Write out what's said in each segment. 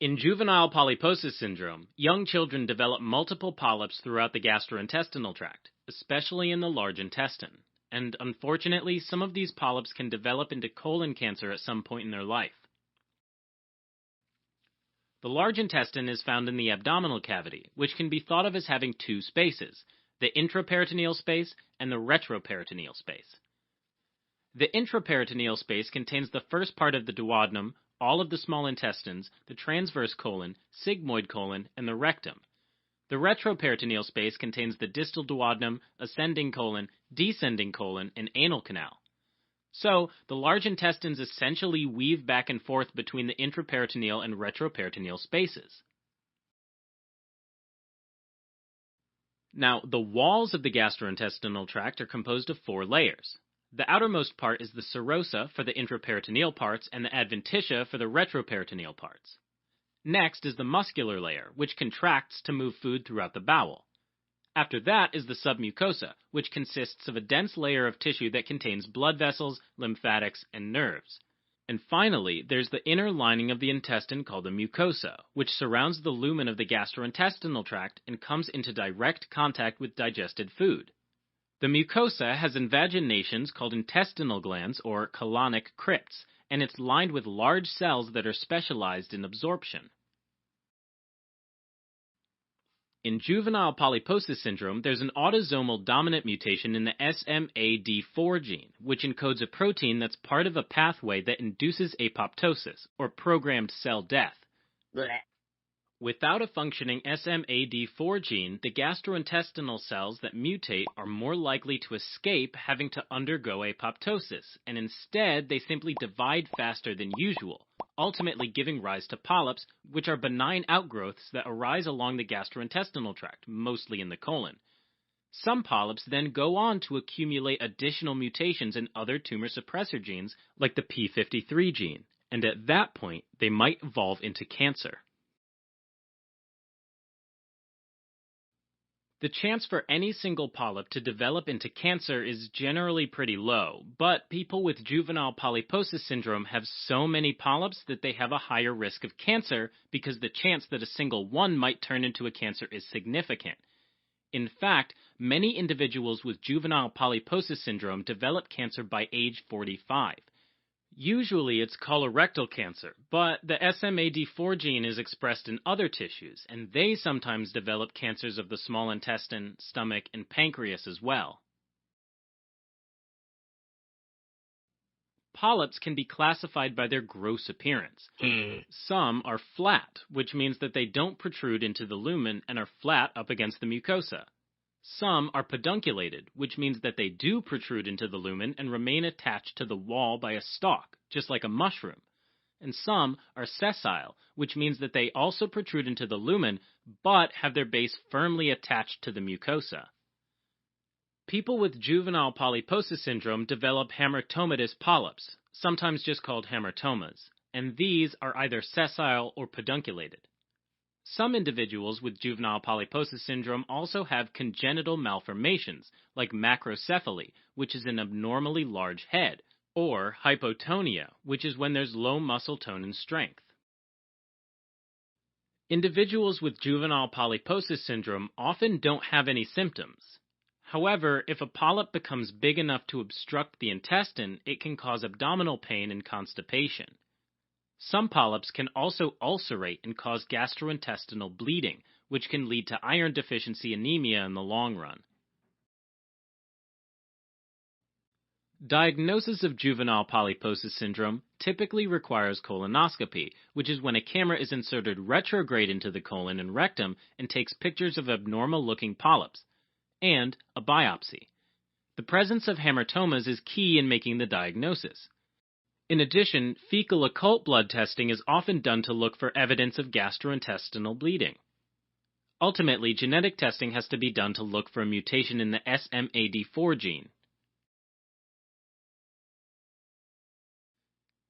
In juvenile polyposis syndrome, young children develop multiple polyps throughout the gastrointestinal tract, especially in the large intestine. And unfortunately, some of these polyps can develop into colon cancer at some point in their life. The large intestine is found in the abdominal cavity, which can be thought of as having two spaces, the intraperitoneal space and the retroperitoneal space. The intraperitoneal space contains the first part of the duodenum, all of the small intestines, the transverse colon, sigmoid colon, and the rectum. The retroperitoneal space contains the distal duodenum, ascending colon, descending colon, and anal canal. So, the large intestines essentially weave back and forth between the intraperitoneal and retroperitoneal spaces. Now, the walls of the gastrointestinal tract are composed of four layers. The outermost part is the serosa for the intraperitoneal parts and the adventitia for the retroperitoneal parts. Next is the muscular layer, which contracts to move food throughout the bowel. After that is the submucosa, which consists of a dense layer of tissue that contains blood vessels, lymphatics, and nerves. And finally, there's the inner lining of the intestine called the mucosa, which surrounds the lumen of the gastrointestinal tract and comes into direct contact with digested food. The mucosa has invaginations called intestinal glands or colonic crypts, and it's lined with large cells that are specialized in absorption. In juvenile polyposis syndrome, there's an autosomal dominant mutation in the SMAD4 gene, which encodes a protein that's part of a pathway that induces apoptosis, or programmed cell death. Blech. Without a functioning SMAD4 gene, the gastrointestinal cells that mutate are more likely to escape having to undergo apoptosis, and instead they simply divide faster than usual, ultimately giving rise to polyps, which are benign outgrowths that arise along the gastrointestinal tract, mostly in the colon. Some polyps then go on to accumulate additional mutations in other tumor suppressor genes, like the p53 gene, and at that point they might evolve into cancer. The chance for any single polyp to develop into cancer is generally pretty low, but people with juvenile polyposis syndrome have so many polyps that they have a higher risk of cancer because the chance that a single one might turn into a cancer is significant. In fact, many individuals with juvenile polyposis syndrome develop cancer by age 45. Usually it's colorectal cancer, but the SMAD4 gene is expressed in other tissues, and they sometimes develop cancers of the small intestine, stomach, and pancreas as well. Polyps can be classified by their gross appearance. Some are flat, which means that they don't protrude into the lumen and are flat up against the mucosa. Some are pedunculated, which means that they do protrude into the lumen and remain attached to the wall by a stalk, just like a mushroom. And some are sessile, which means that they also protrude into the lumen, but have their base firmly attached to the mucosa. People with juvenile polyposis syndrome develop hamartomatous polyps, sometimes just called hamartomas, and these are either sessile or pedunculated. Some individuals with juvenile polyposis syndrome also have congenital malformations, like macrocephaly, which is an abnormally large head, or hypotonia, which is when there's low muscle tone and strength. Individuals with juvenile polyposis syndrome often don't have any symptoms. However, if a polyp becomes big enough to obstruct the intestine, it can cause abdominal pain and constipation. Some polyps can also ulcerate and cause gastrointestinal bleeding, which can lead to iron deficiency anemia in the long run. Diagnosis of juvenile polyposis syndrome typically requires colonoscopy, which is when a camera is inserted retrograde into the colon and rectum and takes pictures of abnormal-looking polyps, and a biopsy. The presence of hamartomas is key in making the diagnosis. In addition, fecal occult blood testing is often done to look for evidence of gastrointestinal bleeding. Ultimately, genetic testing has to be done to look for a mutation in the SMAD4 gene.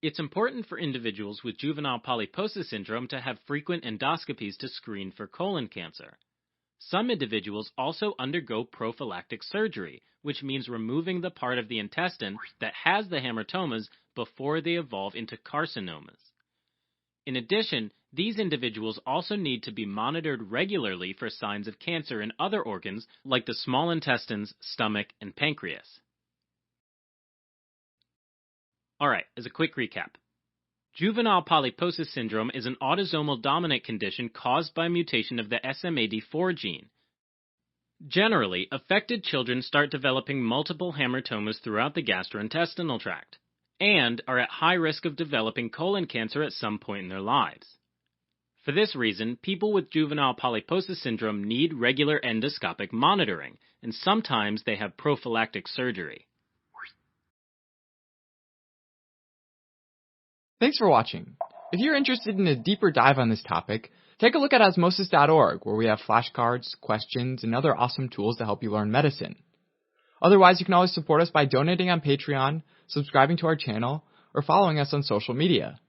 It's important for individuals with juvenile polyposis syndrome to have frequent endoscopies to screen for colon cancer. Some individuals also undergo prophylactic surgery, which means removing the part of the intestine that has the hamartomas before they evolve into carcinomas. In addition, These individuals also need to be monitored regularly for signs of cancer in other organs like the small intestines, stomach, and pancreas. Alright, as a quick recap. Juvenile polyposis syndrome is an autosomal dominant condition caused by mutation of the SMAD4 gene. Generally, affected children start developing multiple hamartomas throughout the gastrointestinal tract and are at high risk of developing colon cancer at some point in their lives. For this reason, people with juvenile polyposis syndrome need regular endoscopic monitoring, and sometimes they have prophylactic surgery. Thanks for watching. If you're interested in a deeper dive on this topic, take a look at osmosis.org, where we have flashcards, questions, and other awesome tools to help you learn medicine. Otherwise, you can always support us by donating on Patreon, subscribing to our channel, or following us on social media.